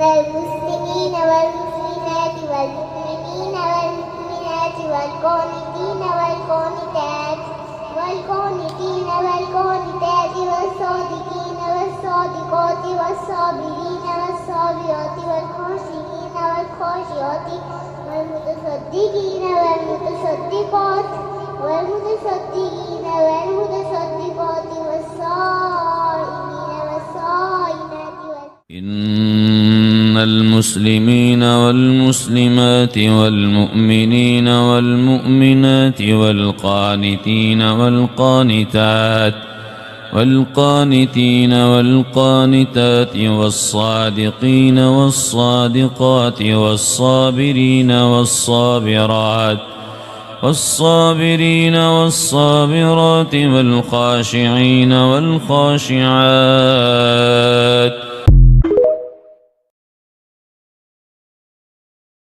المسلمين والمسلمات والمؤمنين والمؤمنات والقانتين والقانتات والصادقين والصادقات والصابرين والصابرات والخاشعين والخاشعات والمتصدقين والمتصدقات والمتصدقات والصائمين والصائمات. إن المسلمين والمسلمات والمؤمنين والمؤمنات والقانتين والقانتات والصادقين والصادقات والصابرين والصابرات والخاشعين والخاشعات